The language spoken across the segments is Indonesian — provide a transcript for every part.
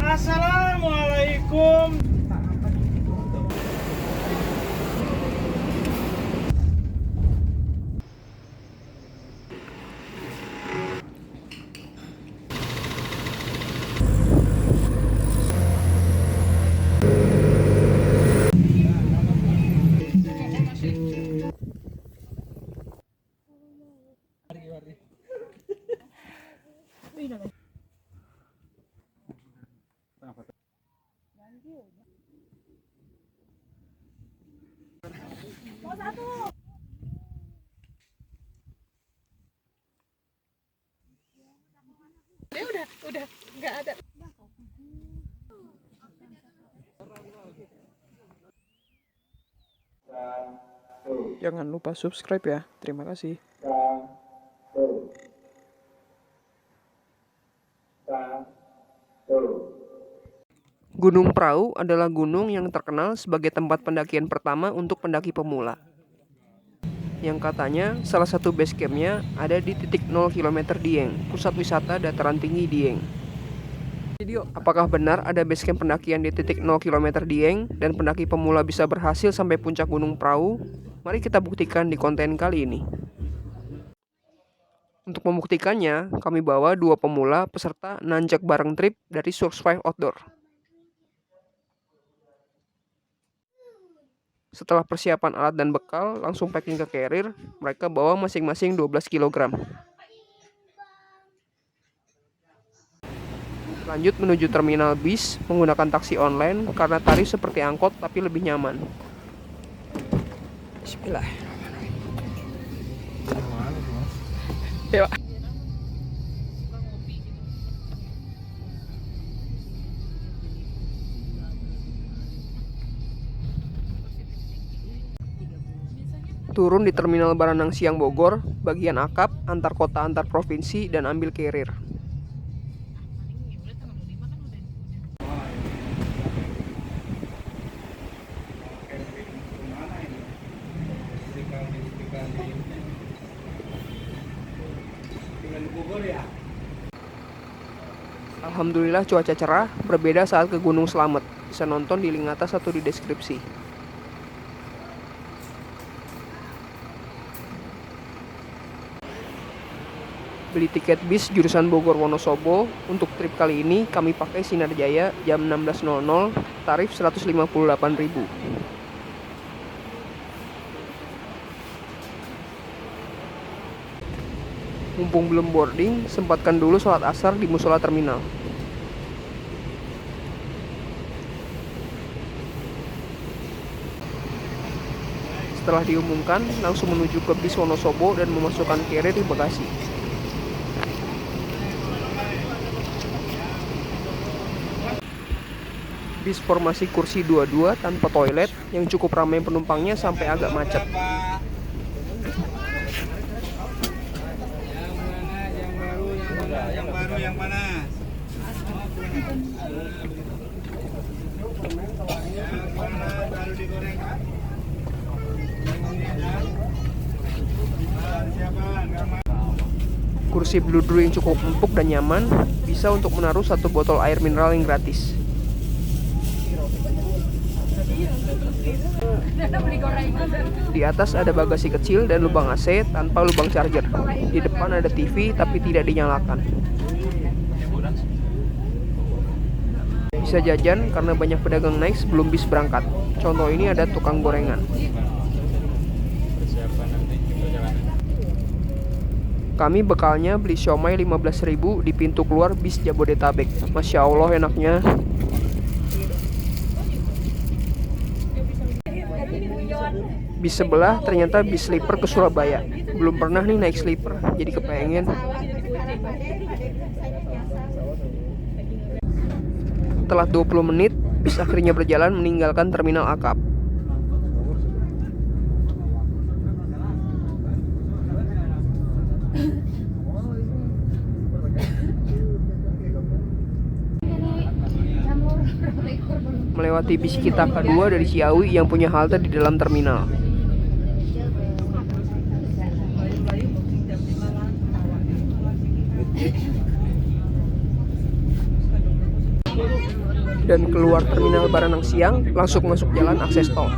Assalamualaikum. Dia udah nggak ada. Jangan lupa subscribe ya. Terima kasih. Gunung Prau adalah gunung yang terkenal sebagai tempat pendakian pertama untuk pendaki pemula. Yang katanya salah satu base campnya ada di titik 0 km Dieng, pusat wisata dataran tinggi Dieng. Apakah benar ada base camp pendakian di titik 0 km Dieng dan pendaki pemula bisa berhasil sampai puncak Gunung Prau? Mari kita buktikan di konten kali ini. Untuk membuktikannya, kami bawa dua pemula peserta nanjak bareng trip dari Survive Outdoor. Setelah persiapan alat dan bekal, langsung packing ke carrier, mereka bawa masing-masing 12 kg. Lanjut menuju terminal bis menggunakan taksi online karena tarif seperti angkot tapi lebih nyaman. Bismillah. Ya, Pak. Turun di terminal Baranang Siang Bogor, bagian akap, antar kota antar provinsi, dan ambil carrier. Alhamdulillah cuaca cerah, berbeda saat ke Gunung Slamet. Bisa nonton di link atas atau di deskripsi. Beli tiket bis jurusan Bogor Wonosobo. Untuk trip kali ini kami pakai Sinar Jaya jam 16.00, tarif 158.000. Mumpung belum boarding, sempatkan dulu sholat asar di musola terminal. Setelah diumumkan, langsung menuju ke bis Wonosobo dan memasukkan carrier di bagasi. Bis formasi kursi 22 tanpa toilet yang cukup ramai penumpangnya sampai agak macet. Yang mana? Baru digoreng. Kursi bludru yang cukup empuk dan nyaman, bisa untuk menaruh satu botol air mineral yang gratis. Di atas ada bagasi kecil dan lubang AC tanpa lubang charger. Di depan ada TV tapi tidak dinyalakan. Bisa jajan karena banyak pedagang naik sebelum bis berangkat. Contoh ini ada tukang gorengan. Kami bekalnya beli siomay 15.000 di pintu keluar bis Jabodetabek. Masya Allah enaknya. Bis sebelah ternyata bis sleeper ke Surabaya. Belum pernah nih naik sleeper, jadi kepengen. Setelah 20 menit, bis akhirnya berjalan meninggalkan terminal akap. Melewati bis kita kedua dari Ciawi yang punya halte di dalam terminal. dan keluar terminal Baranang siang, langsung masuk jalan akses tol.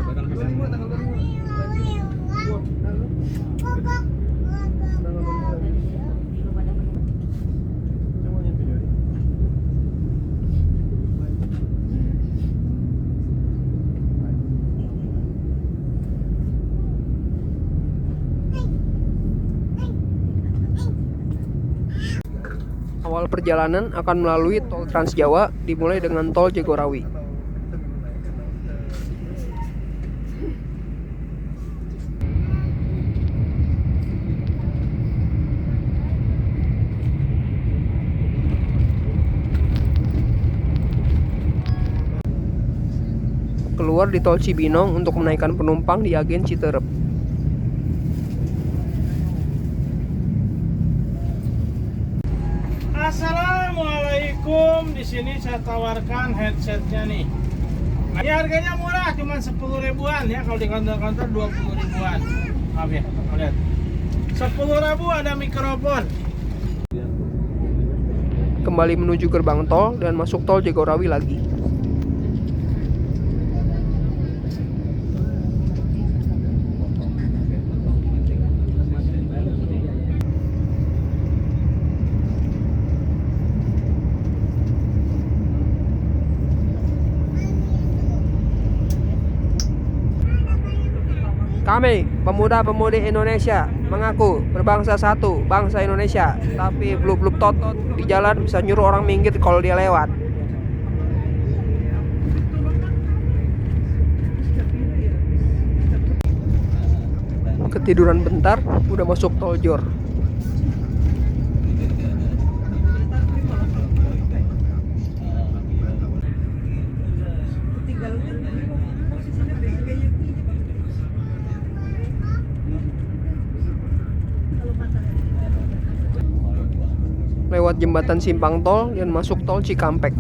Awal perjalanan akan melalui tol Trans Jawa, dimulai dengan tol Jagorawi. Keluar di tol Cibinong untuk menaikkan penumpang di Agen Citerep. Assalamualaikum. Di sini saya tawarkan headsetnya nih. Ini harganya murah, cuma 10 ribuan ya. Kalau di kantor-kantor 20 ribuan. Maaf ya, lihat. 10 ribu ada mikrofon. Kembali menuju gerbang tol dan masuk tol Jagorawi lagi. Kami, pemuda-pemudi Indonesia, mengaku berbangsa satu, bangsa Indonesia, tapi blub-blub totot di jalan bisa nyuruh orang minggir kalau dia lewat. Ketiduran bentar, udah masuk tol Jor. Lewat jembatan simpang tol dan masuk tol Cikampek.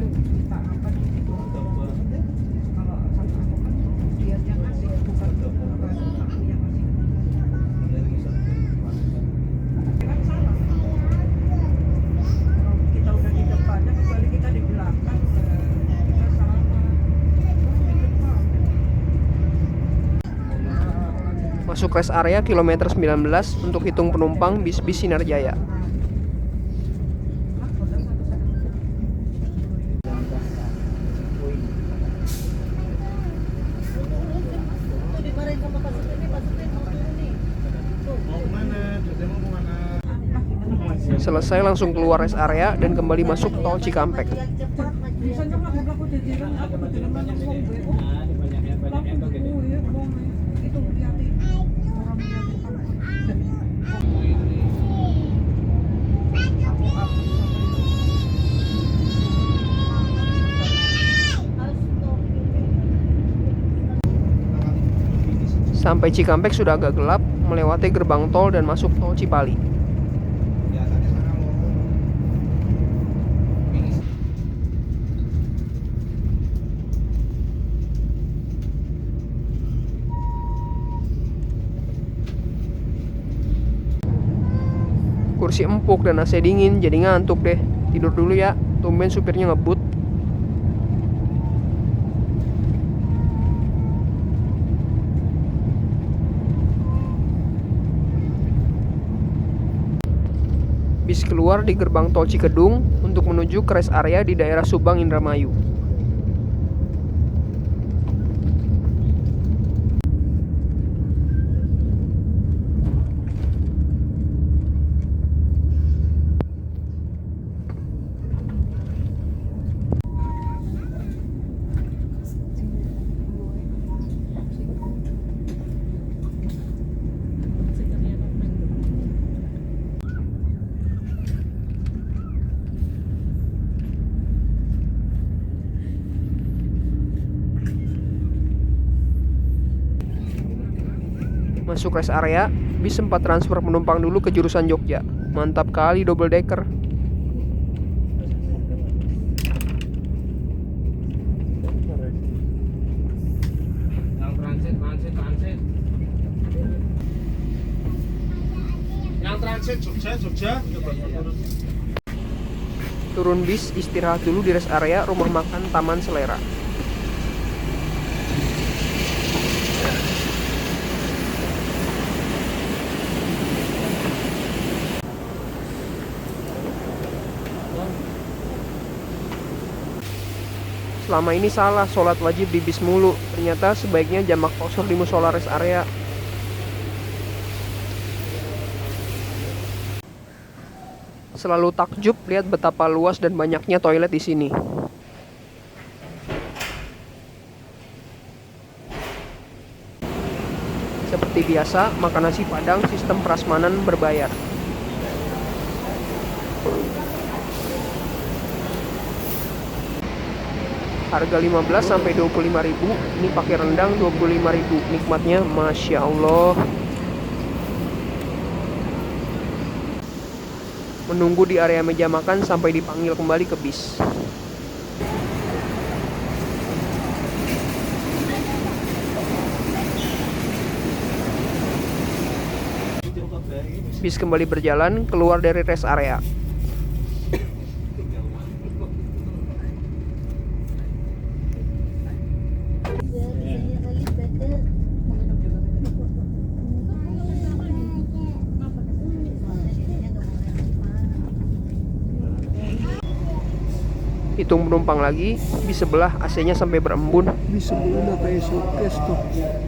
Masuk rest area kilometer 19 untuk hitung penumpang bis-bis Sinar Jaya. Selesai langsung keluar rest area dan kembali masuk tol Cikampek. Sampai Cikampek sudah agak gelap, melewati gerbang tol dan masuk tol Cipali. Kursi empuk dan AC dingin, jadi ngantuk deh. Tidur dulu ya, tumben supirnya ngebut. Bis keluar di gerbang tol Cikedung untuk menuju ke rest area di daerah Subang Indramayu. Masuk rest area, bis sempat transfer penumpang dulu ke jurusan Jogja. Mantap kali double decker. Yang transit Jogja. Turun bis, istirahat dulu di rest area rumah makan Taman Selera. Selama ini salah, sholat wajib di bis mulu. Ternyata sebaiknya jamak kosor di musola rest area. Selalu takjub lihat betapa luas dan banyaknya toilet di sini. Seperti biasa, makan nasi Padang sistem prasmanan berbayar. Harga 15 sampai 25 ribu, ini pakai rendang 25 ribu. Nikmatnya Masya Allah. Menunggu di area meja makan sampai dipanggil kembali ke bis. Bis kembali berjalan keluar dari rest area. Hitung penumpang lagi, di sebelah AC-nya sampai berembun. Di sebelah udah kayak showcase tuh,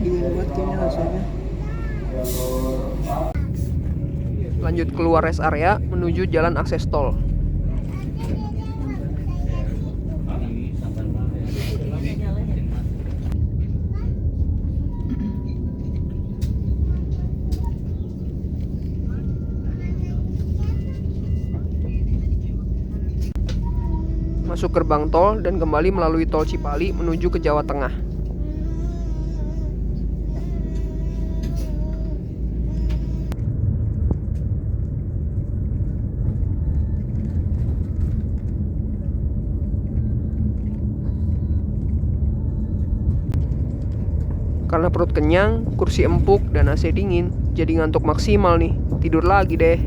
dingin banget kayaknya rasanya. Lanjut keluar rest area menuju jalan akses tol. Masuk gerbang tol dan kembali melalui tol Cipali menuju ke Jawa Tengah. Karena perut kenyang, kursi empuk, dan AC dingin, jadi ngantuk maksimal nih. Tidur lagi deh.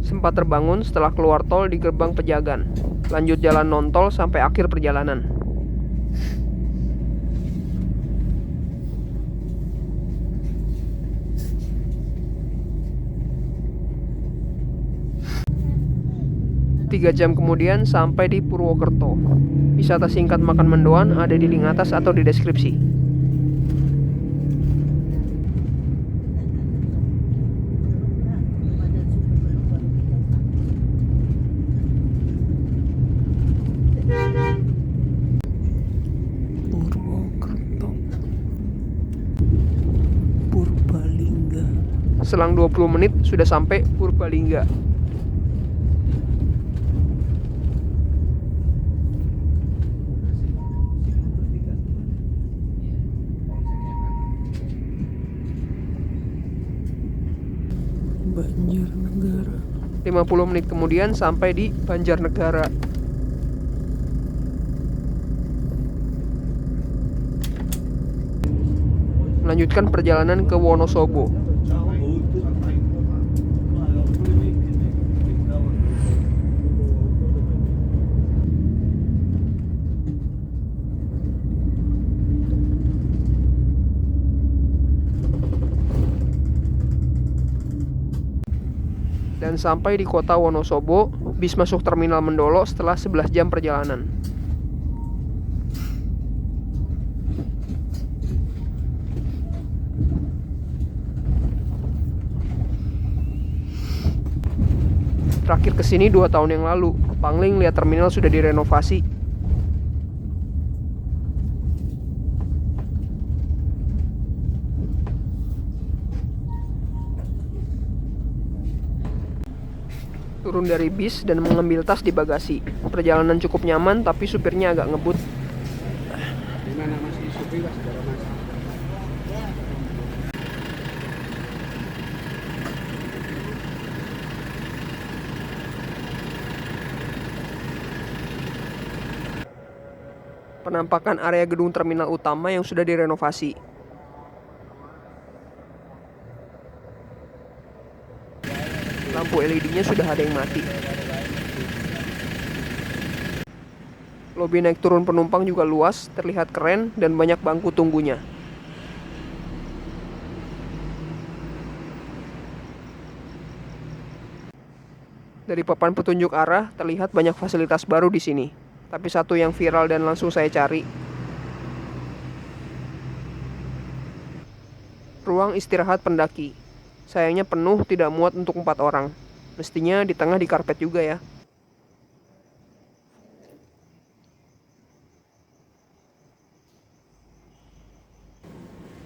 Sempat terbangun setelah keluar tol di gerbang Pejagan. Lanjut jalan non-tol sampai akhir perjalanan. Tiga jam kemudian sampai di Purwokerto. Wisata singkat makan mendoan ada di link atas atau di deskripsi. Purwokerto, Purbalingga. Selang 20 menit sudah sampai Purbalingga. Banjarnegara. 50 menit kemudian sampai di Banjarnegara. Melanjutkan perjalanan ke Wonosobo. Dan sampai di kota Wonosobo, bis masuk terminal Mendolo setelah 11 jam perjalanan. Terakhir kesini 2 tahun yang lalu, Pangling lihat terminal sudah direnovasi. Turun dari bis dan mengambil tas di bagasi. Perjalanan cukup nyaman tapi supirnya agak ngebut. Gimana masih supir lah saudara mas? Penampakan area gedung terminal utama yang sudah direnovasi. Lampu LED-nya sudah ada yang mati. Lobi naik turun penumpang juga luas, terlihat keren dan banyak bangku tunggunya. Dari papan petunjuk arah terlihat banyak fasilitas baru di sini. Tapi satu yang viral dan langsung saya cari. Ruang istirahat pendaki. Sayangnya penuh, tidak muat untuk 4 orang. Mestinya di tengah di karpet juga ya.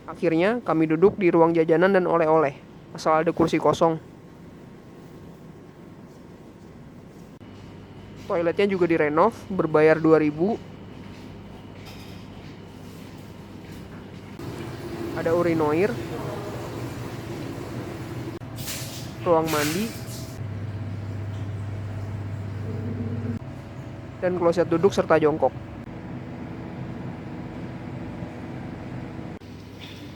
Akhirnya kami duduk di ruang jajanan dan oleh-oleh. Asal ada kursi kosong. Toiletnya juga direnov, berbayar 2.000. Ada urinoir, ruang mandi, dan kloset duduk serta jongkok.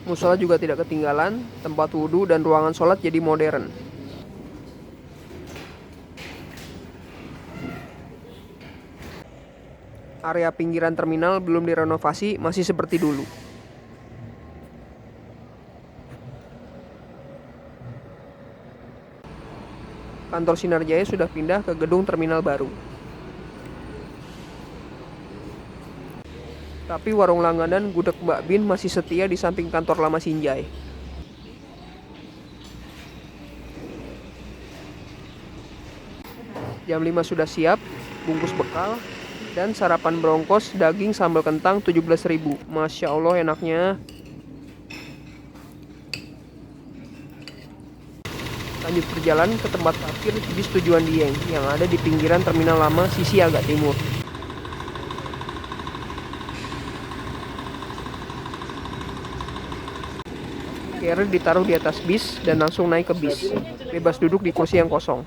Musola juga tidak ketinggalan, tempat wudhu dan ruangan sholat jadi modern. Area pinggiran terminal belum direnovasi, masih seperti dulu. Kantor Sinar Jaya sudah pindah ke gedung terminal baru. Tapi warung langganan gudeg Mbak Bin masih setia di samping kantor lama Sinjai. Jam 5 sudah siap, bungkus bekal, dan sarapan bronkos daging sambal kentang 17.000. Masya Allah enaknya. Lanjut berjalan ke tempat parkir bis tujuan Dieng yang ada di pinggiran terminal lama sisi agak timur. Carrier ditaruh di atas bis dan langsung naik ke bis. Bebas duduk di kursi yang kosong.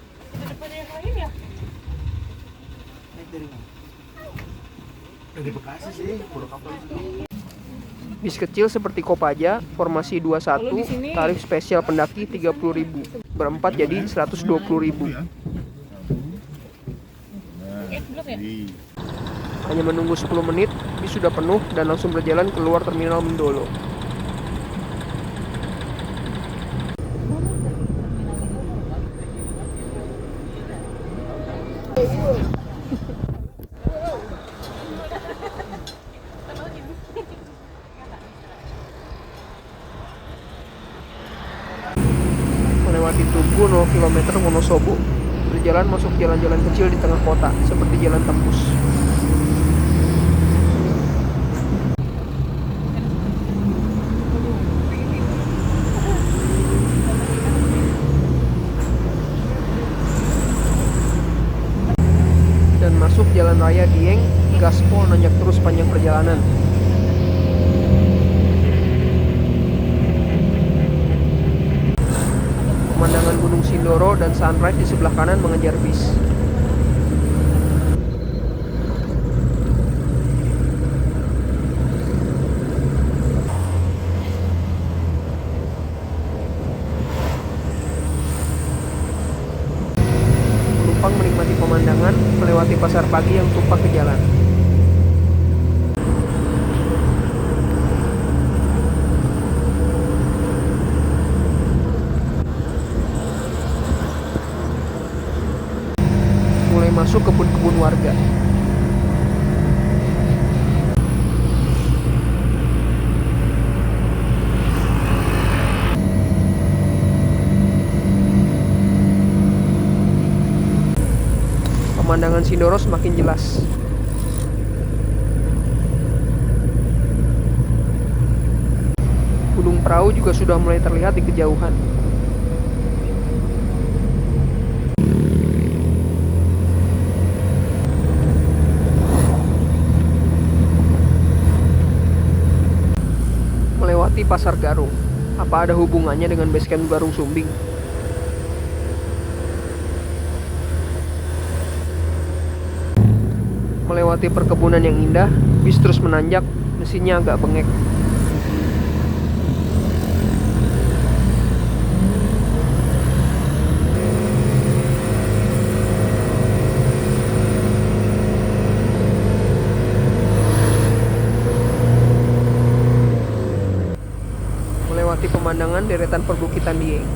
Bis kecil seperti Kopaja, formasi 21, tarif spesial pendaki 30.000. Berempat jadi 120.000. Hanya menunggu 10 menit, bis sudah penuh dan langsung berjalan keluar terminal Mendolo. Melewati Tugu 0 km Wonosobo, berjalan masuk jalan-jalan kecil di tengah kota, seperti Jalan Tembus. Dan masuk jalan raya Dieng, gaspol nanjak terus panjang perjalanan. Pemandangan Gunung Sindoro dan sunrise di sebelah kanan mengejar bis. Penumpang menikmati pemandangan melewati pasar pagi yang tumpah ke jalan. Mulai masuk kebun-kebun warga. Pemandangan Sindoro semakin jelas. Gunung Prau juga sudah mulai terlihat di kejauhan. Melewati Pasar Garung. Apa ada hubungannya dengan basecamp Garung Sumbing? Melewati perkebunan yang indah, bis terus menanjak, mesinnya agak bengek. Melewati pemandangan deretan perbukitan Dieng.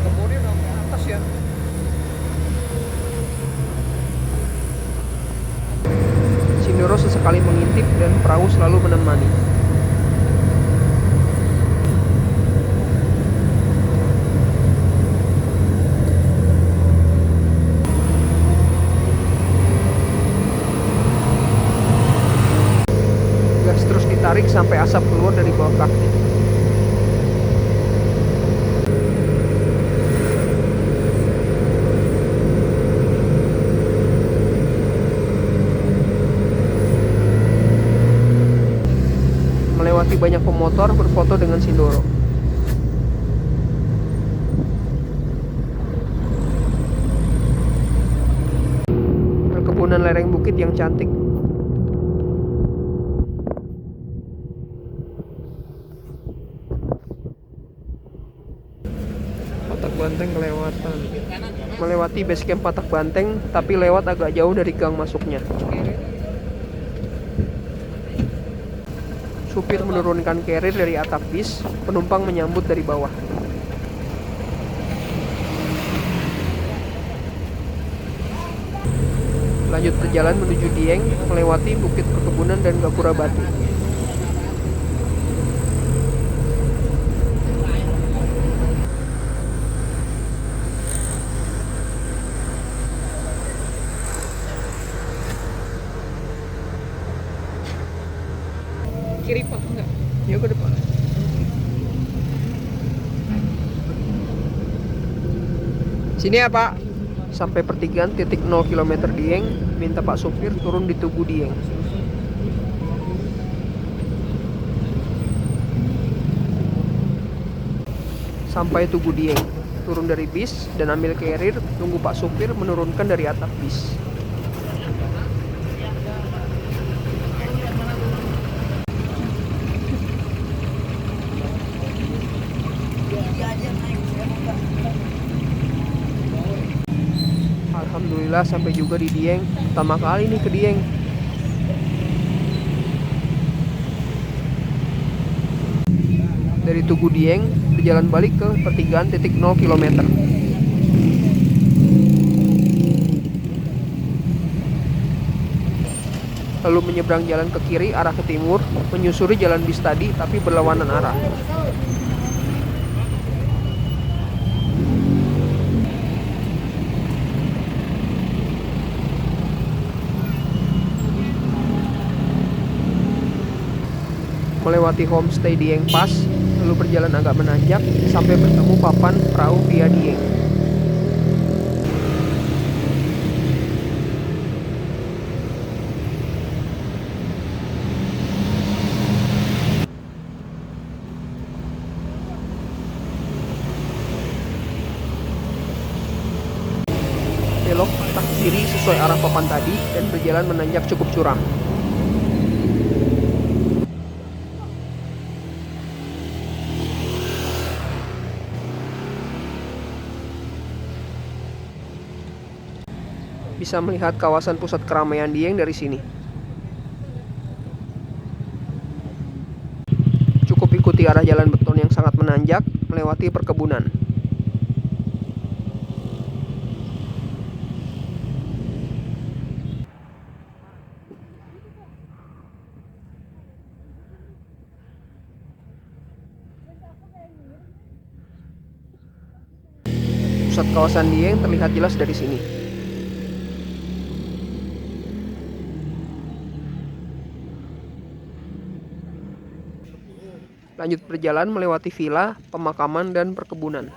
Kebunnya sampai atas ya. Sindoro sesekali mengintip dan perahu selalu menemani. Gas terus ditarik sampai asap keluar dari bawah kaki. Melewati banyak pemotor berfoto dengan Sindoro. Perkebunan lereng bukit yang cantik. Patak Banteng kelewatan. Melewati base camp Patak Banteng, tapi lewat agak jauh dari gang masuknya. Supir menurunkan carrier dari atap bis, penumpang menyambut dari bawah. Lanjut perjalanan menuju Dieng, melewati bukit perkebunan dan gapura batu. Kiri pak enggak? Yuk ke depan. Sini ya Pak. Sampai pertigaan titik 0 km Dieng, minta Pak supir turun di Tugu Dieng. Sampai Tugu Dieng, turun dari bis dan ambil carrier, tunggu Pak supir menurunkan dari atap bis. Alhamdulillah sampai juga di Dieng. Pertama kali nih ke Dieng. Dari Tugu Dieng, berjalan balik ke pertigaan titik 0 km. Lalu menyeberang jalan ke kiri arah ke timur, menyusuri jalan bis tadi tapi berlawanan arah. Melewati homestay Dieng Pas, lalu berjalan agak menanjak sampai bertemu papan perahu via Dieng. Belok tak kiri sesuai arah papan tadi dan berjalan menanjak cukup curam. Bisa melihat kawasan pusat keramaian Dieng dari sini. Cukup ikuti arah jalan beton yang sangat menanjak, melewati perkebunan. Pusat kawasan Dieng terlihat jelas dari sini. Lanjut berjalan melewati villa, pemakaman, dan perkebunan.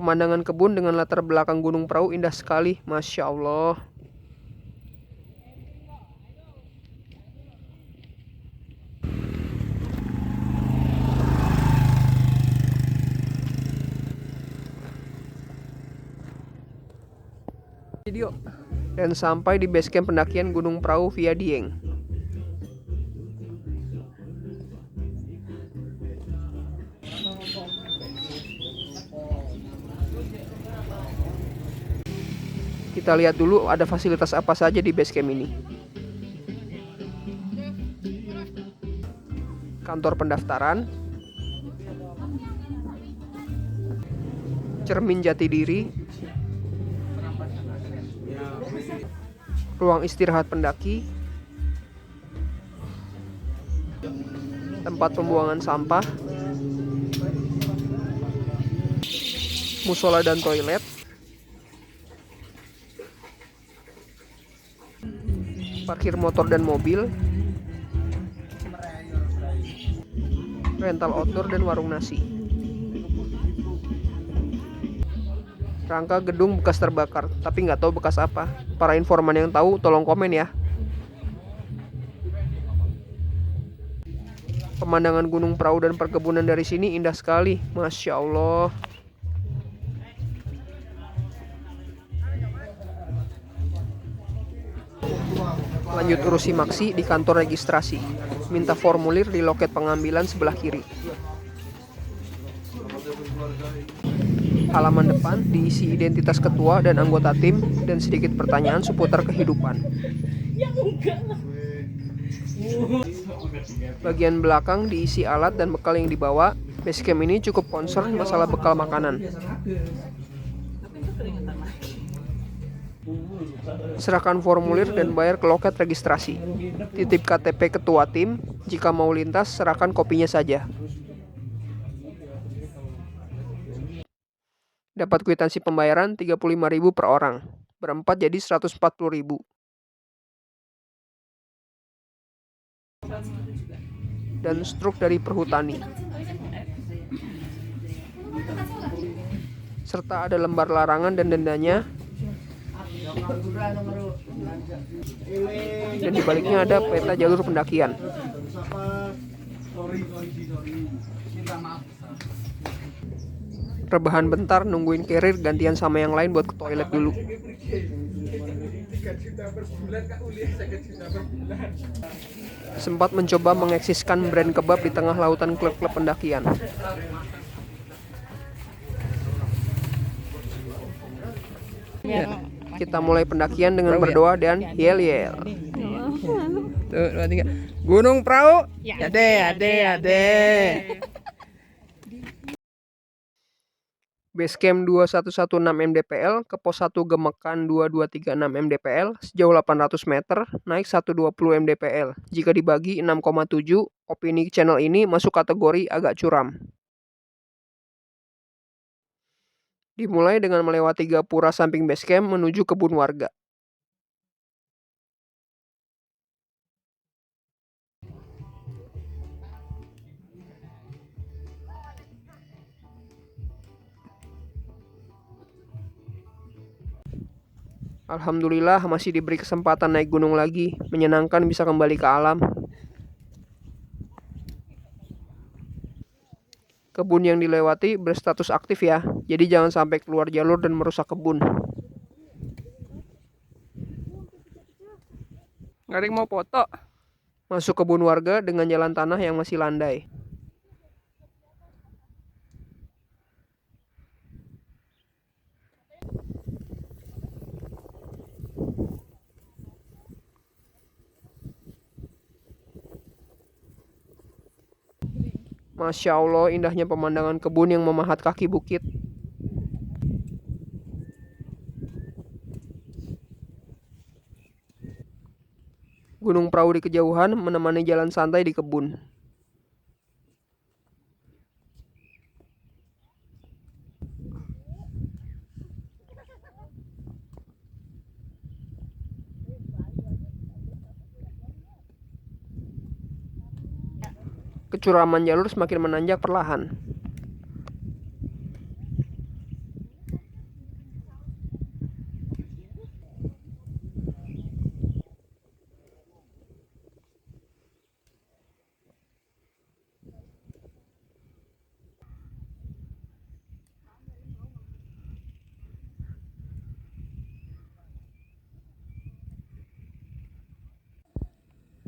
Pemandangan kebun dengan latar belakang Gunung Prau indah sekali, Masya Allah. Video. Dan sampai di base camp pendakian Gunung Prau via Dieng. Kita lihat dulu ada fasilitas apa saja di base camp ini. Kantor pendaftaran, cermin jati diri, ruang istirahat pendaki, tempat pembuangan sampah, musola dan toilet, parkir motor dan mobil, rental outdoor dan warung nasi. Rangka gedung bekas terbakar, tapi nggak tahu bekas apa. Para informan yang tahu tolong komen ya. Pemandangan Gunung Prau dan perkebunan dari sini indah sekali, Masya Allah. Lanjut urus SIMAKSI di kantor registrasi. Minta formulir di loket pengambilan sebelah kiri. Halaman depan diisi identitas ketua dan anggota tim dan sedikit pertanyaan seputar kehidupan. Bagian belakang diisi alat dan bekal yang dibawa. Basecamp ini cukup concern masalah bekal makanan. Serahkan formulir dan bayar ke loket registrasi. Titip KTP ketua tim. Jika mau lintas, serahkan kopinya saja. Dapat kwitansi pembayaran 35.000 per orang. Berempat jadi 140.000. Dan struk dari perhutani. Serta ada lembar larangan dan dendanya. Dan dibaliknya ada peta jalur pendakian. Rebahan bentar nungguin carrier gantian sama yang lain buat ke toilet dulu. Sempat mencoba mengeksiskan brand kebab di tengah lautan klub-klub pendakian. Kita mulai pendakian dengan berdoa dan yel-yel. Tuh, 2, 3. Gunung Prau. Ade. Basecamp 2116 mdpl ke pos 1 Gemekan 2236 mdpl sejauh 800 meter, naik 120 mdpl. Jika dibagi 6,7, opini channel ini masuk kategori agak curam. Dimulai dengan melewati gapura samping basecamp menuju kebun warga. Alhamdulillah masih diberi kesempatan naik gunung lagi, menyenangkan bisa kembali ke alam. Kebun yang dilewati berstatus aktif ya, jadi jangan sampai keluar jalur dan merusak kebun. Nggak ada yang mau foto. Masuk kebun warga dengan jalan tanah yang masih landai. Masya Allah, indahnya pemandangan kebun yang memahat kaki bukit. Gunung Prau di kejauhan menemani jalan santai di kebun. Kecuraman jalur semakin menanjak perlahan.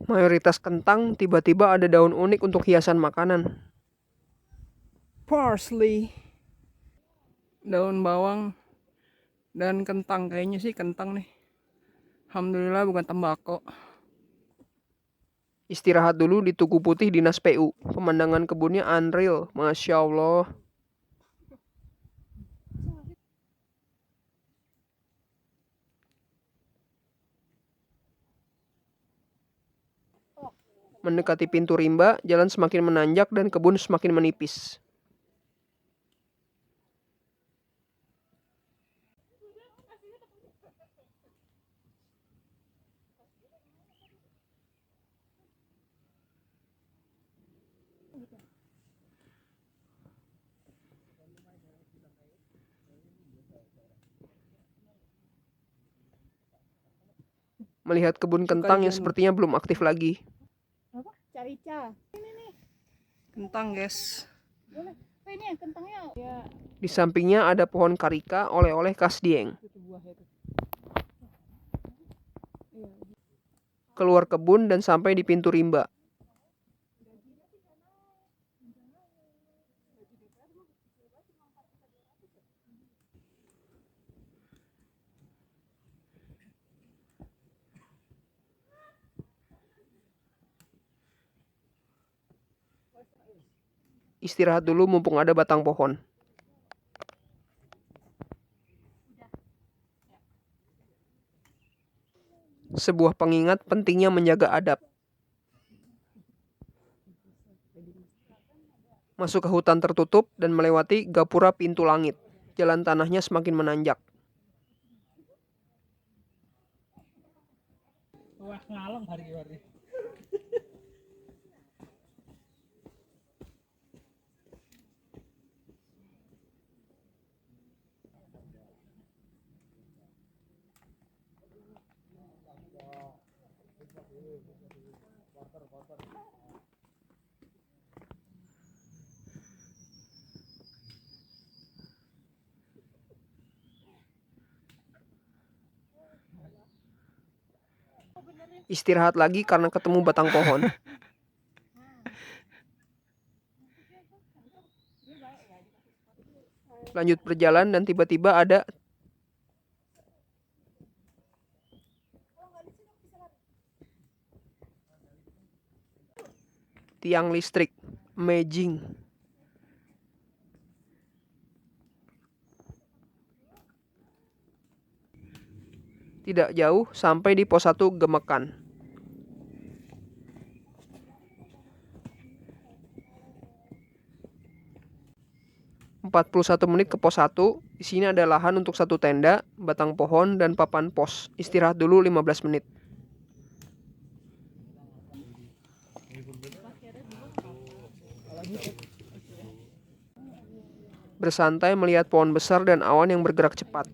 Mayoritas kentang, tiba-tiba ada daun unik untuk hiasan makanan. Parsley, daun bawang, dan kentang. Kayaknya sih kentang nih. Alhamdulillah bukan tembakau. Istirahat dulu di Tugu Putih Dinas PU. Pemandangan kebunnya unreal, Masya Allah. Mendekati pintu rimba, jalan semakin menanjak dan kebun semakin menipis. Melihat kebun kentang yang sepertinya belum aktif lagi. Apa? Carica. Ini nih. Kentang, guys. Boleh. Ini yang kentangnya. Ya. Di sampingnya ada pohon karika, oleh-oleh khas Dieng. Keluar kebun dan sampai di pintu rimba. Istirahat dulu mumpung ada batang pohon. Sebuah pengingat pentingnya menjaga adab. Masuk ke hutan tertutup dan melewati gapura pintu langit. Jalan tanahnya semakin menanjak. Wah, ngalong hari-hari. Istirahat lagi karena ketemu batang pohon. Lanjut berjalan dan tiba-tiba ada tiang listrik. Amazing. Tidak jauh sampai di pos 1 Gemekan. Empat 41 menit ke pos 1. Di sini ada lahan untuk 1 tenda, batang pohon, dan papan pos. Istirahat dulu 15 menit. Bersantai melihat pohon besar dan awan yang bergerak cepat.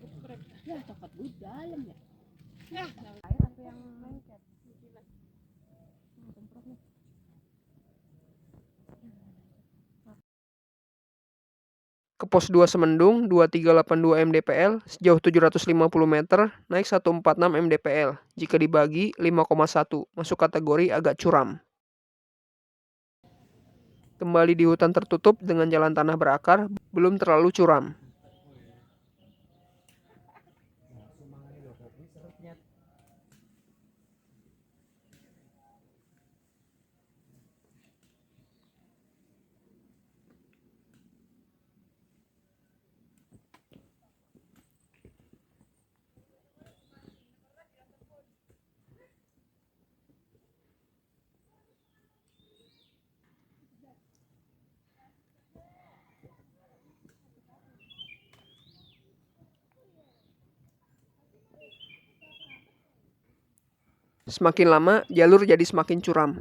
Ke pos 2 Semendung 2382 mdpl sejauh 750 meter naik 146 mdpl. Jika dibagi 5,1 masuk kategori agak curam. Kembali di hutan tertutup dengan jalan tanah berakar, belum terlalu curam. Semakin lama, jalur jadi semakin curam.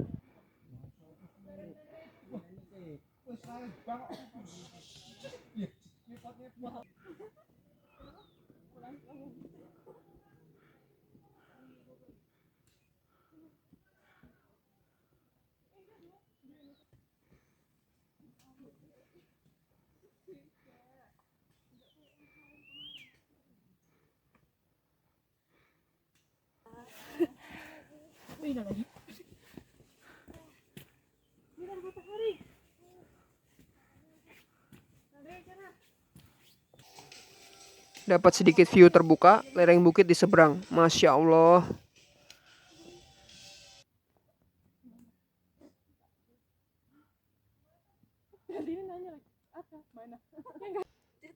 Dapat sedikit view terbuka lereng bukit di seberang. Masya Allah.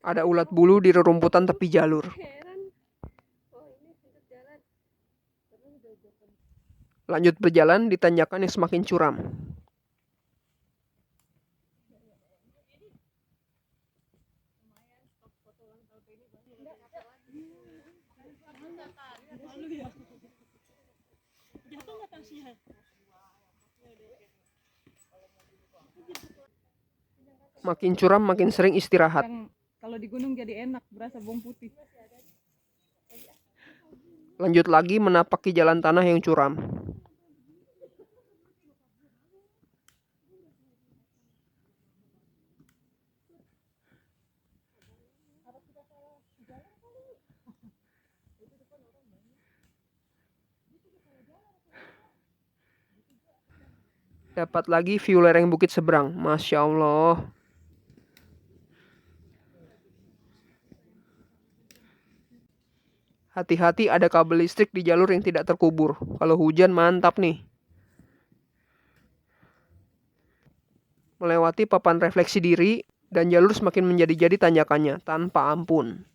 Ada ulat bulu di rerumputan tepi jalur. Lanjut berjalan di tanjakan yang semakin curam. Makin curam makin sering istirahat. Kalau di gunung jadi enak, berasa bawang putih. Lanjut lagi menapaki jalan tanah yang curam. Dapat lagi view lereng bukit seberang. Masya Allah. Hati-hati ada kabel listrik di jalur yang tidak terkubur. Kalau hujan mantap nih. Melewati papan refleksi diri dan jalur semakin menjadi-jadi tanjakannya tanpa ampun.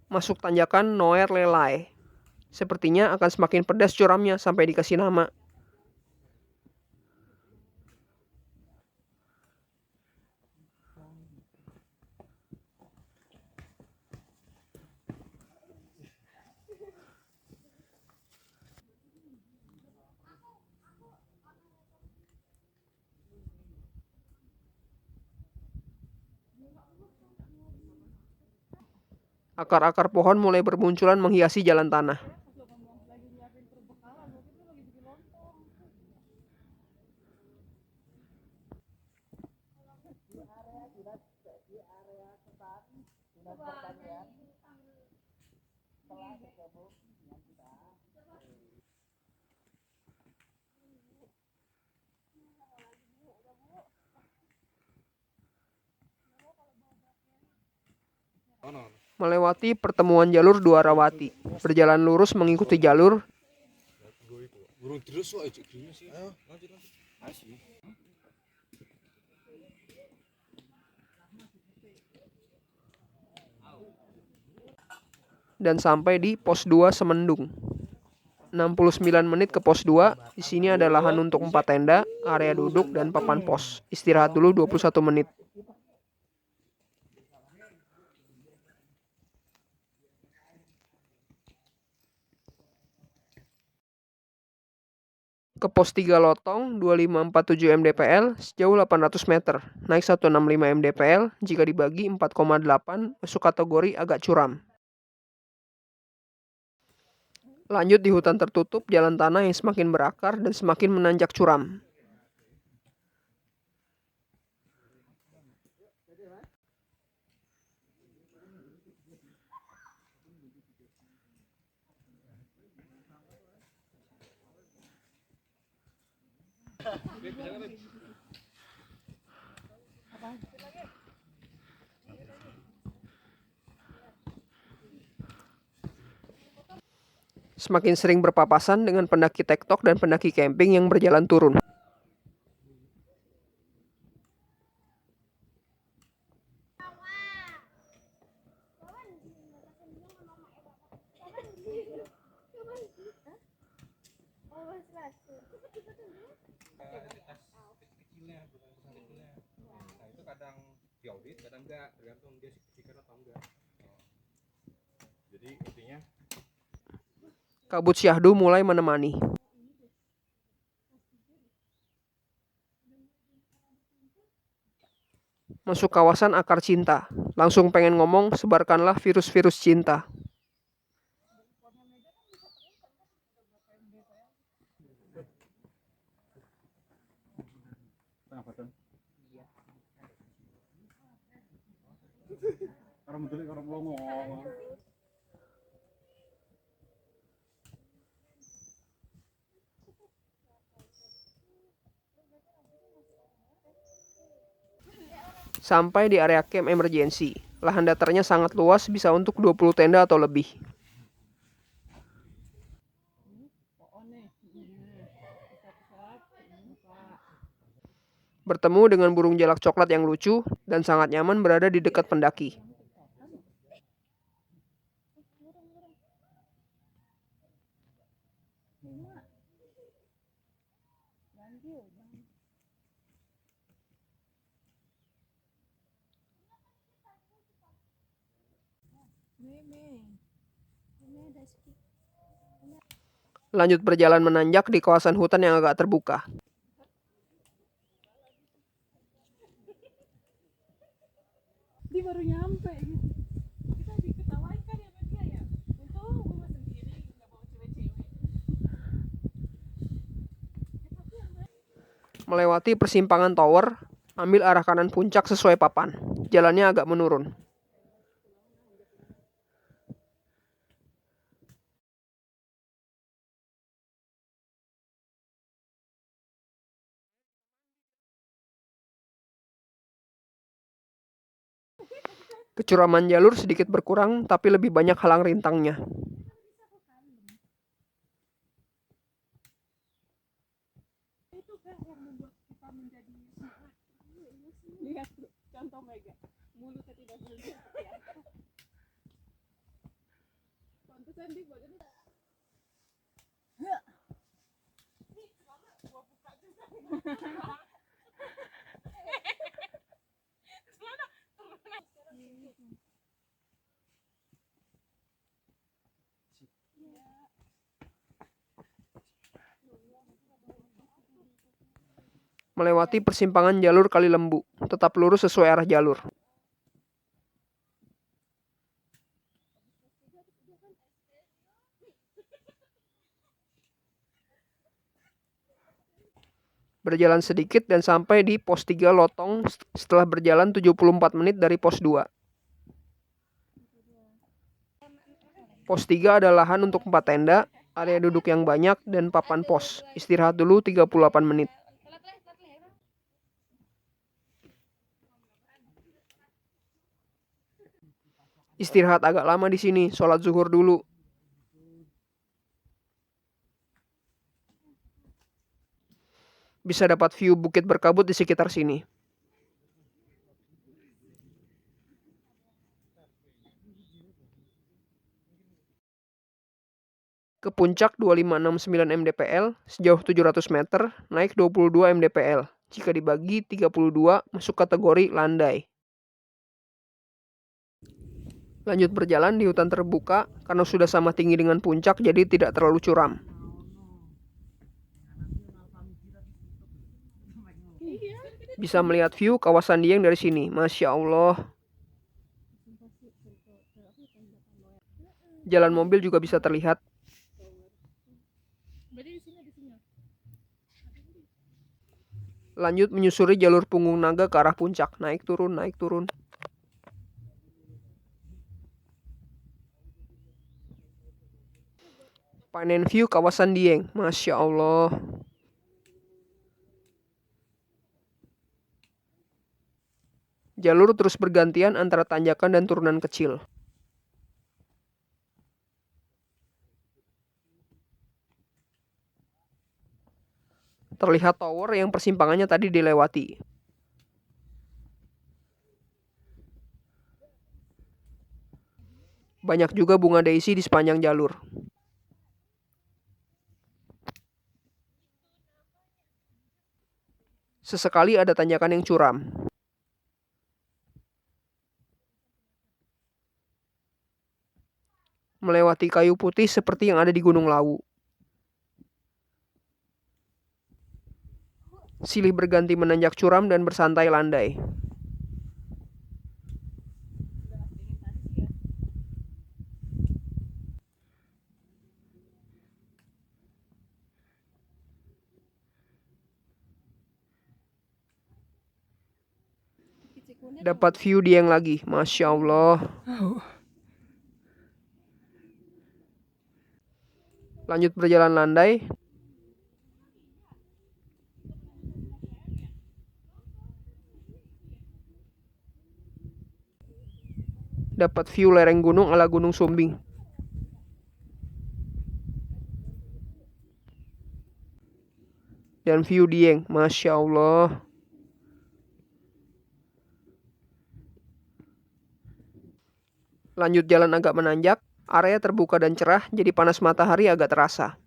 Masuk tanjakan Noer Lelai. Sepertinya akan semakin pedas curamnya sampai dikasih nama. Akar-akar pohon mulai bermunculan menghiasi jalan tanah. Melewati pertemuan jalur Duarawati. Berjalan lurus mengikuti jalur. Dan sampai di pos 2 Semendung. 69 menit ke pos 2. Di sini ada lahan untuk 4 tenda, area duduk dan papan pos. Istirahat dulu 21 menit. Ke pos 3 Lotong 2547 mdpl sejauh 800 meter, naik 165 mdpl jika dibagi 4,8 masuk kategori agak curam. Lanjut di hutan tertutup jalan tanah yang semakin berakar dan semakin menanjak curam. Semakin sering berpapasan dengan pendaki tektok dan pendaki camping yang berjalan turun. kadang diaudit, kadang enggak, tergantung dia signifikan atau enggak. Jadi intinya Kabut Syahdu mulai menemani. Masuk kawasan akar cinta. Langsung pengen ngomong, sebarkanlah virus-virus cinta. apa tuh? Orang betul orang belum ngomong. Sampai di area camp emergency. Lahan datarnya sangat luas, bisa untuk 20 tenda atau lebih. Bertemu dengan burung jalak coklat yang lucu dan sangat nyaman berada di dekat pendaki. Lanjut berjalan menanjak di kawasan hutan yang agak terbuka. Dia baru nyampe gitu. Kita diketawain kan ya sama dia ya. Untung gue sendiri nggak bawa cewek-cewek. Melewati persimpangan tower, ambil arah kanan puncak sesuai papan. Jalannya agak menurun. Kecuraman jalur sedikit berkurang, tapi lebih banyak halang rintangnya. Lihat contoh Mega, mulutnya tidak berhenti. Pantesan dia badannya. Gua buka juga. Melewati persimpangan jalur Kali Lembu, tetap lurus sesuai arah jalur. Berjalan sedikit dan sampai di pos 3 Lotong setelah berjalan 74 menit dari pos 2. Pos 3 ada lahan untuk 4 tenda, area duduk yang banyak, dan papan pos. Istirahat dulu 38 menit. Istirahat agak lama di sini, sholat zuhur dulu. Bisa dapat view bukit berkabut di sekitar sini. Ke puncak 2569 mdpl, sejauh 700 meter, naik 22 mdpl. Jika dibagi 32, masuk kategori landai. Lanjut berjalan di hutan terbuka, karena sudah sama tinggi dengan puncak, jadi tidak terlalu curam. Bisa melihat view kawasan Dieng dari sini, Masya Allah. Jalan mobil juga bisa terlihat. Lanjut menyusuri jalur punggung naga ke arah puncak, naik turun, naik turun. Panen view kawasan Dieng, Masya Allah. Jalur terus bergantian antara tanjakan dan turunan kecil. Terlihat tower yang persimpangannya tadi dilewati. Banyak juga bunga daisy di sepanjang jalur. Sesekali ada tanjakan yang curam. melewati kayu putih seperti yang ada di Gunung Lawu. Silih berganti menanjak curam dan bersantai landai. Dapat view Dieng lagi, Masya Allah. Lanjut berjalan landai. Dapat view lereng gunung ala Gunung Sumbing. Dan view Dieng, Masya Allah. Lanjut jalan agak menanjak, area terbuka dan cerah, jadi panas matahari agak terasa.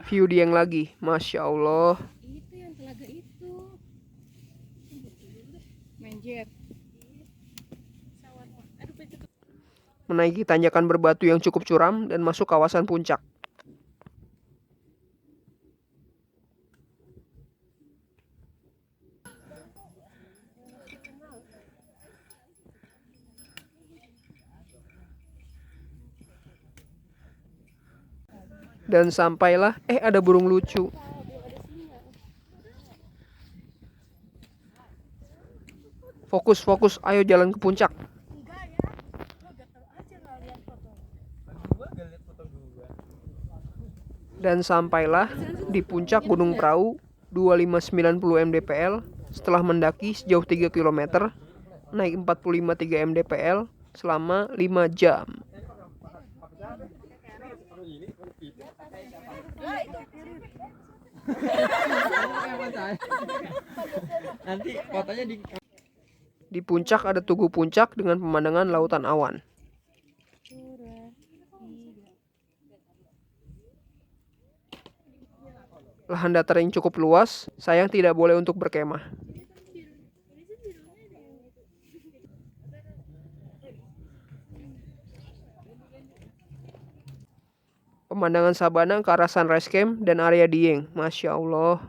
View Dieng lagi, Masya Allah. Itu yang telaga itu. Main jet. Aduh, pengen cepet. Menaiki tanjakan berbatu yang cukup curam dan masuk kawasan puncak. Dan sampailah, ada burung lucu. Fokus, ayo jalan ke puncak. Dan sampailah di puncak Gunung Prau 2590 mdpl setelah mendaki sejauh 3 km, naik 453 mdpl selama 5 jam. Nanti fotonya Di puncak ada tugu puncak dengan pemandangan lautan awan. Lahan datar yang cukup luas, sayang tidak boleh untuk berkemah. Pemandangan sabana ke arah Sunrise Camp dan area Dieng, Masya Allah.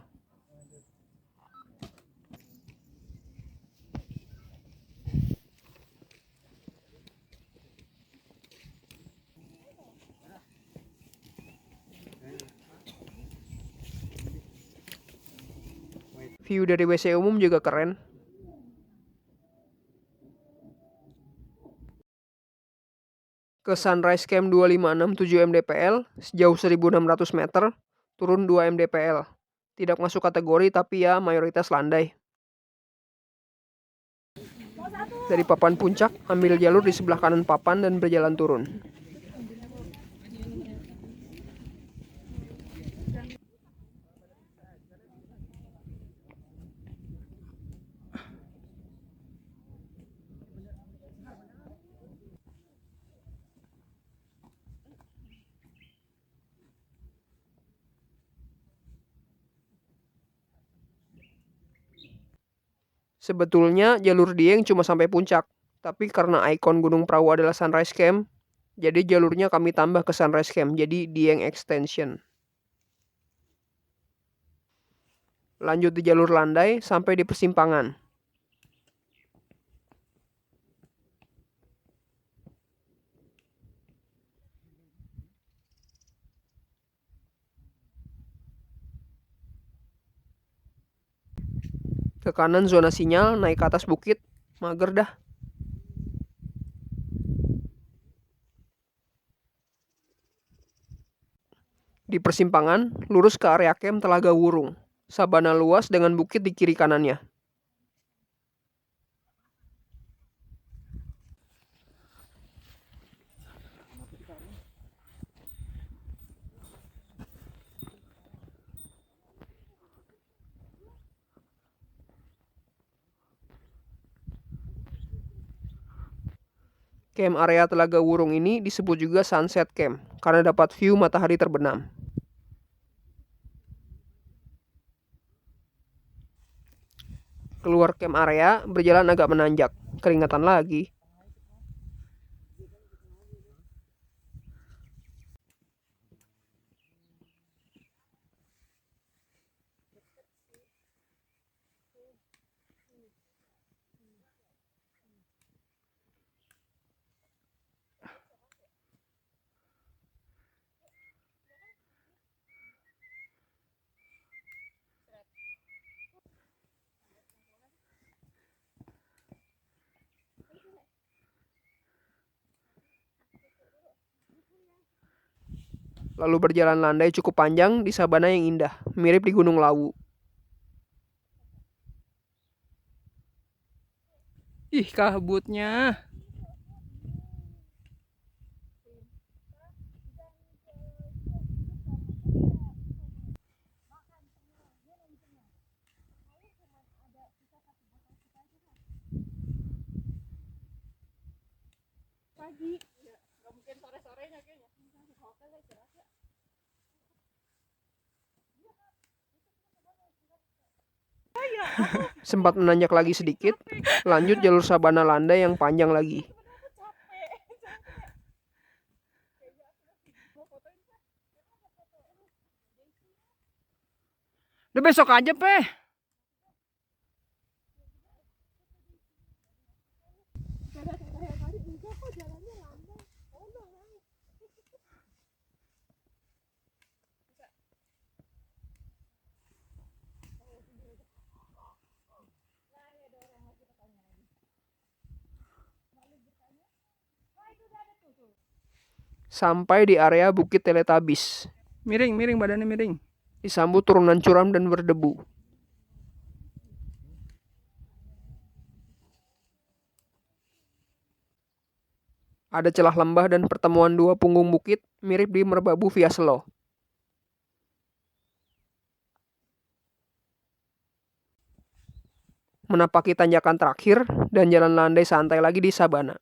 View dari WC umum juga keren. Ke Sunrise Camp 2567 mdpl sejauh 1600 meter, turun 2 mdpl. Tidak masuk kategori tapi ya mayoritas landai. Dari papan puncak, ambil jalur di sebelah kanan papan dan berjalan turun. Sebetulnya jalur Dieng cuma sampai puncak, tapi karena ikon Gunung Prau adalah Sunrise Camp, jadi jalurnya kami tambah ke Sunrise Camp, jadi Dieng Extension. Lanjut di jalur landai sampai di persimpangan. Ke kanan zona sinyal, naik ke atas bukit, mager dah. Di persimpangan, lurus ke area camp Telaga Wurung. Sabana luas dengan bukit di kiri kanannya. Camp area Telaga Wurung ini disebut juga Sunset Camp karena dapat view matahari terbenam. Keluar camp area, berjalan agak menanjak. Keringatan lagi. Lalu berjalan landai cukup panjang di sabana yang indah, mirip di Gunung Lawu. Ih, kabutnya. Pagi. Ya, nggak mungkin sore-sorenya kayaknya. Hotel istirahat ya. Sempat menanjak lagi sedikit, lanjut jalur sabana landai yang panjang lagi. Udah besok aja, Peh. Sampai di area Bukit Teletabis. Miring, badannya miring. Disambut turunan curam dan berdebu. Ada celah lembah dan pertemuan dua punggung bukit mirip di Merbabu via Selo. Menapaki tanjakan terakhir dan jalan landai santai lagi di sabana.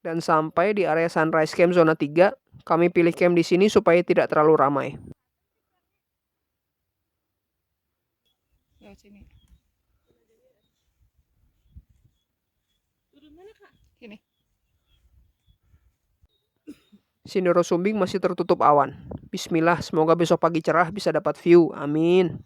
Dan sampai di area Sunrise Camp zona 3, kami pilih camp di sini supaya tidak terlalu ramai. Lewat sini. Turun mana, Kak? Sini. Sindoro Sumbing masih tertutup awan. Bismillah, semoga besok pagi cerah bisa dapat view. Amin.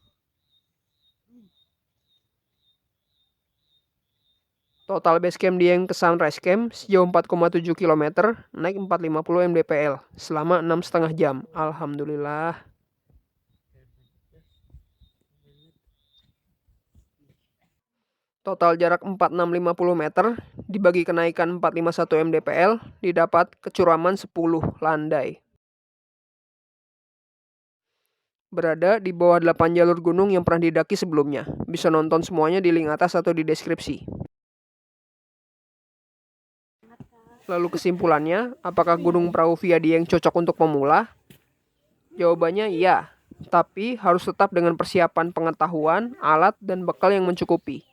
Total base camp Dieng ke Sunrise Camp sejauh 4,7 km, naik 450 mdpl selama 6,5 jam. Alhamdulillah. Total jarak 4650 meter dibagi kenaikan 451 mdpl didapat kecuraman 10 landai. Berada di bawah 8 jalur gunung yang pernah didaki sebelumnya. Bisa nonton semuanya di link atas atau di deskripsi. Lalu kesimpulannya, apakah Gunung Prau via Dieng cocok untuk pemula? Jawabannya iya, tapi harus tetap dengan persiapan pengetahuan, alat, dan bekal yang mencukupi.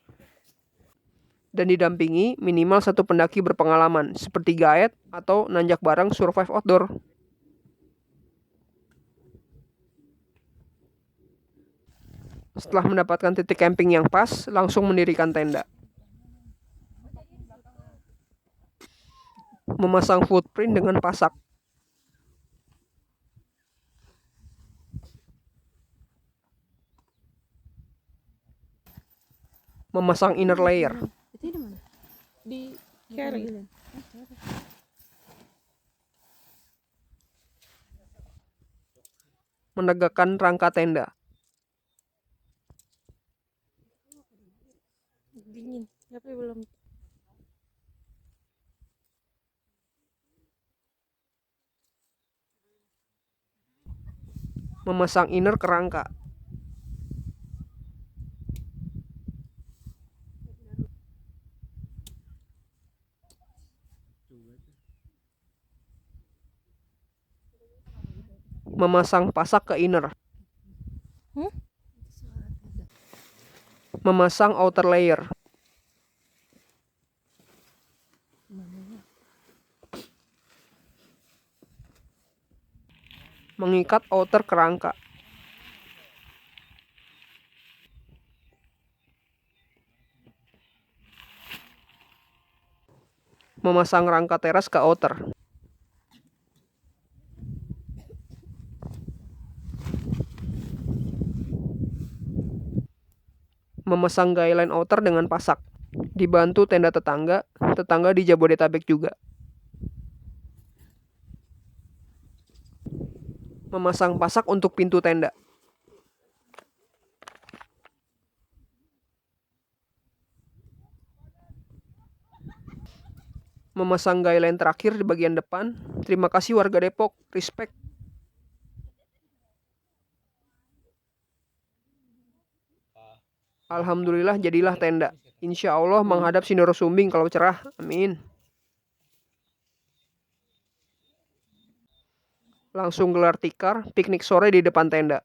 Dan didampingi minimal satu pendaki berpengalaman, seperti guide atau nanjak bareng survive outdoor. Setelah mendapatkan titik camping yang pas, langsung mendirikan tenda. Memasang footprint dengan pasak. Memasang inner layer. Itu di mana? Di carry. Menegakkan rangka tenda. Dingin, tapi belum. Memasang inner kerangka. Memasang pasak ke inner. Memasang outer layer. Mengikat outer kerangka. Memasang rangka teras ke outer. Memasang guideline outer dengan pasak. Dibantu tenda tetangga di Jabodetabek juga. Memasang pasak untuk pintu tenda. Memasang guideline terakhir di bagian depan. Terima kasih warga Depok, respect. Alhamdulillah jadilah tenda. Insya Allah menghadap Sindoro Sumbing kalau cerah. Amin. Langsung gelar tikar, piknik sore di depan tenda.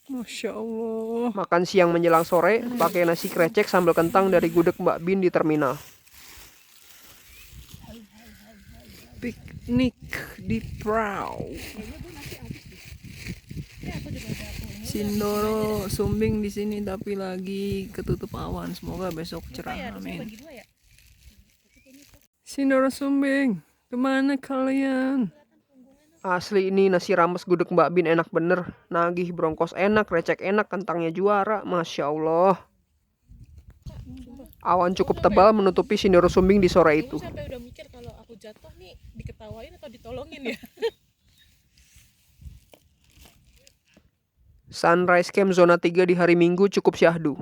Masya Allah. Makan siang menjelang sore, pakai nasi krecek sambal kentang dari gudeg Mbak Bin di terminal. Piknik di perahu. Sindoro Sumbing di sini tapi lagi ketutup awan. Semoga besok cerah. Amin. Sindoro Sumbing, kemana kalian? Asli ini nasi rames gudeg Mbak Bin enak bener. Nagih, bronkos enak, recek enak, kentangnya juara. Masya Allah. Awan cukup tebal menutupi Sindoro Sumbing di sore itu. Sampai udah mikir kalau aku jatuh nih diketawain atau ditolongin ya. Sunrise Camp zona 3 di hari Minggu cukup syahdu.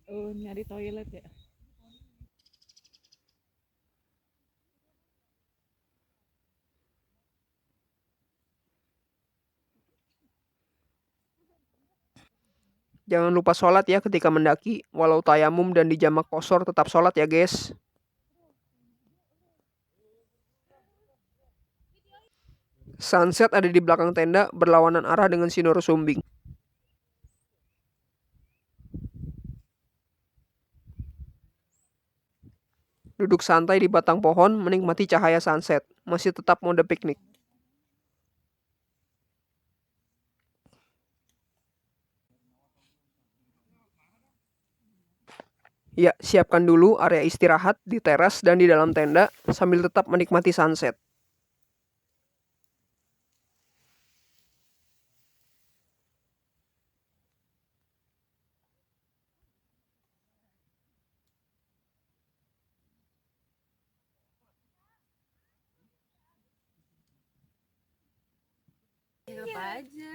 Oh, nyari toilet ya. Jangan lupa sholat ya ketika mendaki. Walau tayamum dan di jamak kosor tetap sholat ya guys. Sunset ada di belakang tenda berlawanan arah dengan Sindoro Sumbing. Duduk santai di batang pohon menikmati cahaya sunset. Masih tetap mode piknik. Ya, siapkan dulu area istirahat di teras dan di dalam tenda sambil tetap menikmati sunset.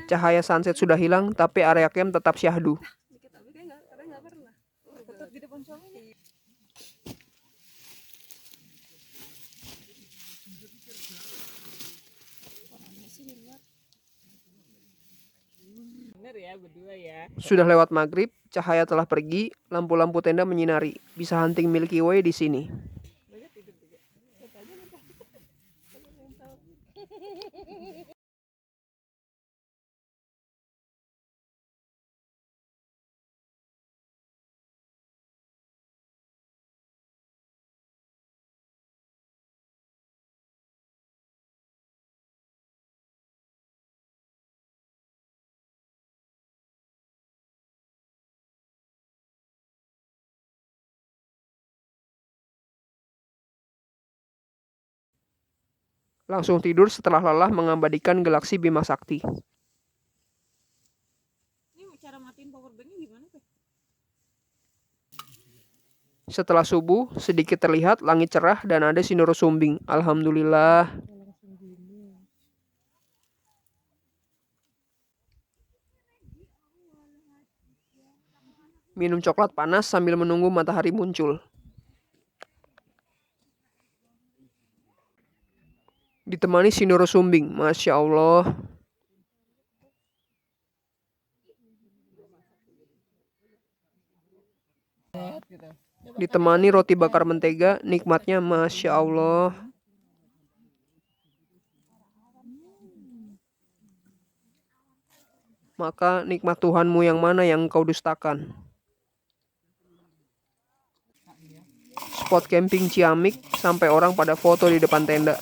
Cahaya sunset sudah hilang, tapi area camp tetap syahdu. Bener ya berdua ya. Sudah lewat maghrib, cahaya telah pergi, lampu-lampu tenda menyinari. Bisa hunting Milky Way di sini. Langsung tidur setelah lelah mengabadikan galaksi Bima Sakti. Ini cara matiin power banknya gimana tuh? Setelah subuh, sedikit terlihat langit cerah dan ada Sindoro Sumbing. Alhamdulillah. Minum coklat panas sambil menunggu matahari muncul. Ditemani Sinoro Sumbing, Masya Allah. Ditemani roti bakar mentega, nikmatnya Masya Allah. Maka nikmat Tuhanmu yang mana yang engkau dustakan? Spot camping Ciamik sampai orang pada foto di depan tenda.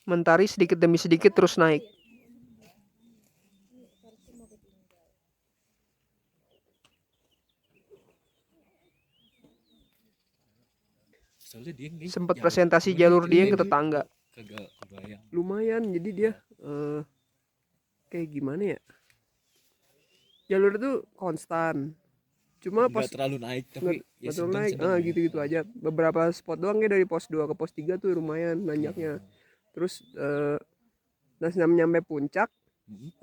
Mentari sedikit demi sedikit terus naik. Soalnya dia Sempat presentasi jalur Dieng ke tetangga. kagak kebayang. Lumayan, jadi dia kayak gimana ya? Jalur itu konstan. Cuma pas Nggak terlalu naik tapi nggak terlalu naik, gitu-gitu aja. Beberapa spot doang ya, dari pos 2 ke pos 3 tuh lumayan nanjaknya. Terus nyampe puncak,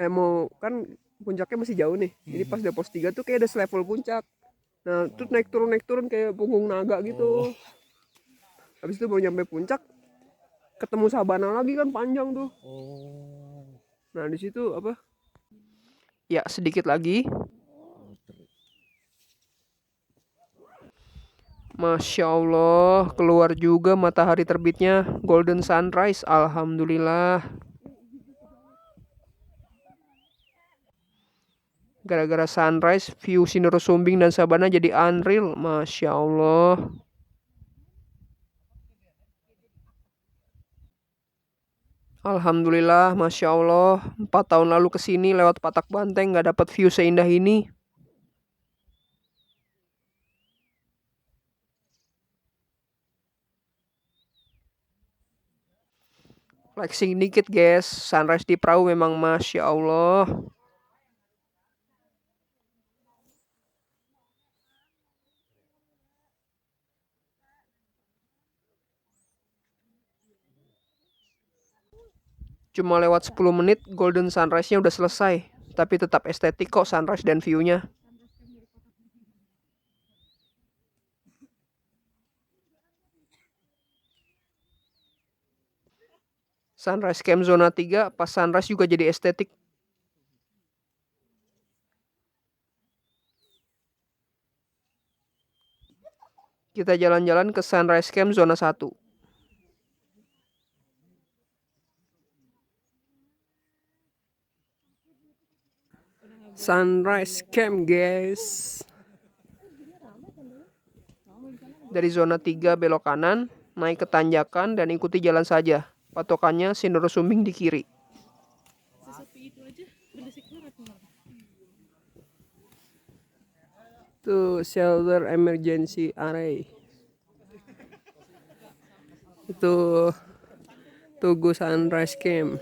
mau kan puncaknya masih jauh nih. Jadi pas udah pos 3 tuh kayak ada selevel puncak. Nah, terus naik turun kayak punggung naga gitu. Habis itu baru nyampe puncak, ketemu sabana lagi kan panjang tuh. Nah, di situ apa? Ya, sedikit lagi. Masya Allah, keluar juga matahari terbitnya, golden sunrise, alhamdulillah. Gara-gara sunrise, view Sinoro Sumbing dan sabana jadi unreal, Masya Allah. Alhamdulillah, Masya Allah. 4 tahun lalu kesini lewat Patak Banteng gak dapat view seindah ini. Flexing dikit guys, sunrise di perahu memang Masya Allah. Cuma lewat 10 menit golden sunrise-nya udah selesai. Tapi tetap estetik kok sunrise dan view-nya. Sunrise camp zona 3 pas sunrise juga jadi estetik. Kita jalan-jalan ke sunrise camp zona 1. Sunrise camp guys. Dari zona 3 belok kanan, naik ke tanjakan dan ikuti jalan saja. Patokannya Sinoro Sumbing di kiri. Sesepi itu aja berisik banget. Itu shelter emergency area. Itu Tugu Sunrise Camp.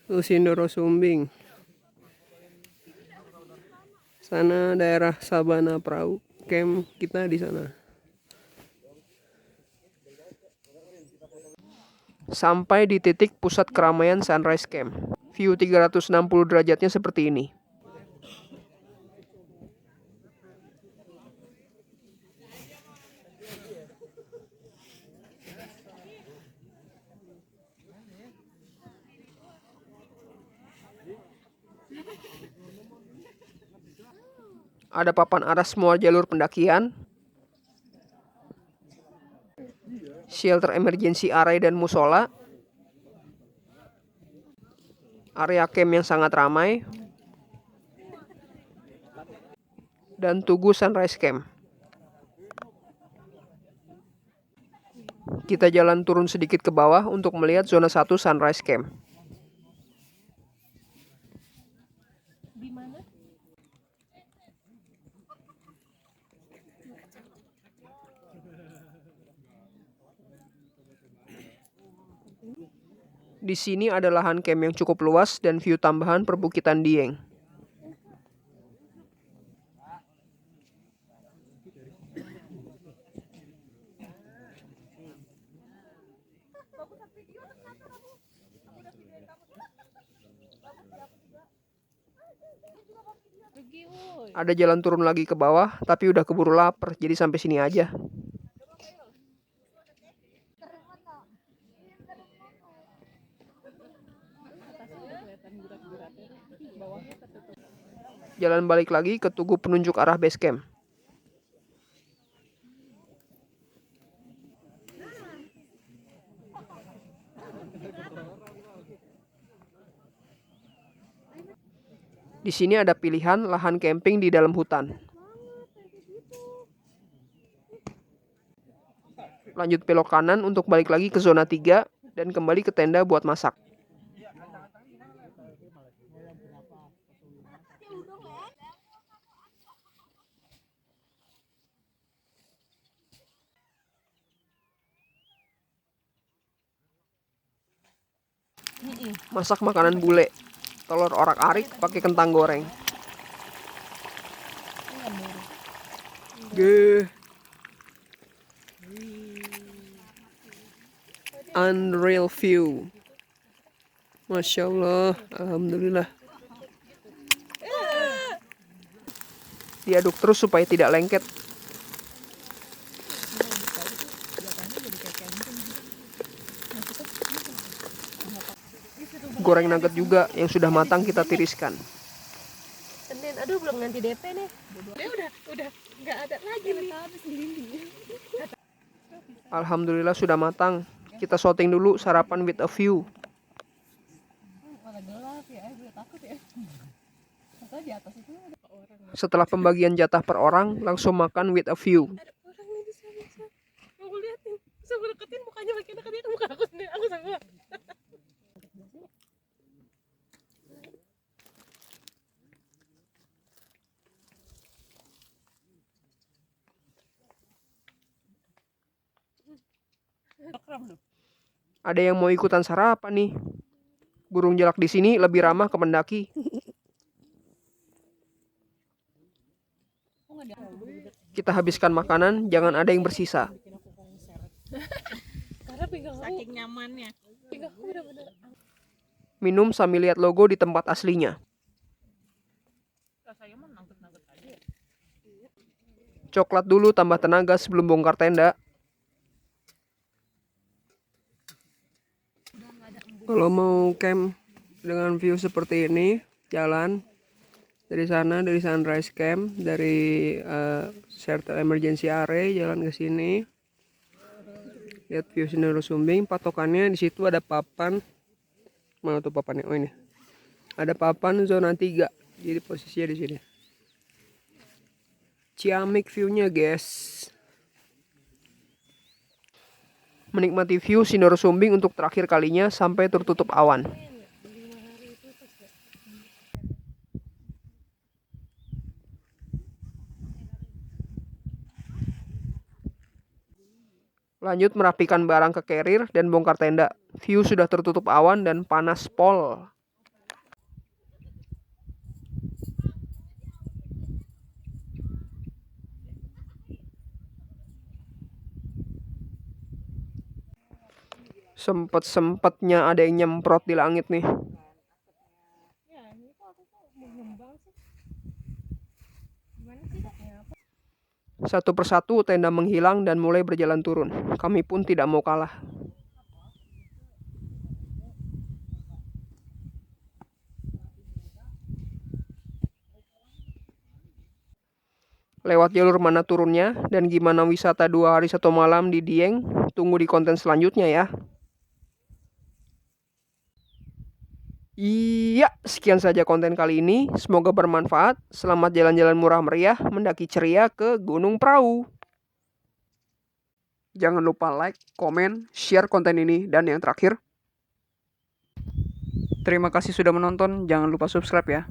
Itu Sinoro Sumbing. Sana daerah Sabana Perahu. Camp kita di sana. Sampai di titik pusat keramaian Sunrise Camp. View 360 derajatnya seperti ini. Ada papan aras semua jalur pendakian, shelter emergency area dan musola, area camp yang sangat ramai, dan Tugu Sunrise Camp. Kita jalan turun sedikit ke bawah untuk melihat zona 1 Sunrise Camp. Di mana? Di sini ada lahan camp yang cukup luas dan view tambahan perbukitan Dieng. Pergi, woi. Ada jalan turun lagi ke bawah, tapi udah keburu lapar, jadi sampai sini aja. Atasnya udah kelihatan gurat-guratnya. Bawahnya tertutup. Jalan balik lagi ke tugu penunjuk arah base camp. Di sini ada pilihan lahan camping di dalam hutan. Lanjut belok kanan untuk balik lagi ke zona 3 dan kembali ke tenda buat masak. Masak makanan bule. Telur orak-arik pakai kentang goreng. Ge. Unreal view. Masya Allah, alhamdulillah. Diaduk terus supaya tidak lengket. Goreng nugget juga yang sudah matang kita tiriskan. Senin, aduh belum ganti DP nih. Dia udah nggak ada lagi nih. Alhamdulillah sudah matang. Kita syuting dulu sarapan with a view. Malah gelap ya, gue takut ya. Masa di atas itu ada orang. Setelah pembagian jatah per orang, langsung makan with a view. Ada orang nih bisa. Mau gue liatin. Bisa gue deketin mukanya makin deketin muka aku sendiri. Aku sama. Ada yang mau ikutan sarapan nih. Burung jalak di sini lebih ramah ke pendaki. Kita habiskan makanan, jangan ada yang bersisa. Karena pinggang aku saking nyamannya. Pinggangku benar-benar. Minum sambil lihat logo di tempat aslinya. Rasanya mah nangkut-nangkut aja. Coklat dulu tambah tenaga sebelum bongkar tenda. Kalau mau camp dengan view seperti ini, jalan dari sana, dari sunrise camp, dari shelter emergency area, jalan ke sini. Lihat view Sinorisumbing, patokannya di situ ada papan. Mana tuh papannya? Oh ini. Ada papan zona 3. Jadi posisinya di sini. Ciamik view-nya, guys. Menikmati view Sinorisumbing untuk terakhir kalinya sampai tertutup awan. Lanjut merapikan barang ke carrier dan bongkar tenda. View sudah tertutup awan dan panas pol. Sempet-sempetnya ada yang nyemprot di langit nih. Ya, ini kok aku kok mau ngembang sih. Gimana sih, Kak? Ya, apa? Satu persatu tenda menghilang dan mulai berjalan turun. Kami pun tidak mau kalah. Lewat jalur mana turunnya dan gimana wisata 2 hari 1 malam di Dieng, tunggu di konten selanjutnya ya. Iya, sekian saja konten kali ini. Semoga bermanfaat. Selamat jalan-jalan murah meriah, mendaki ceria ke Gunung Prau. Jangan lupa like, komen, share konten ini, dan yang terakhir, terima kasih sudah menonton. Jangan lupa subscribe ya.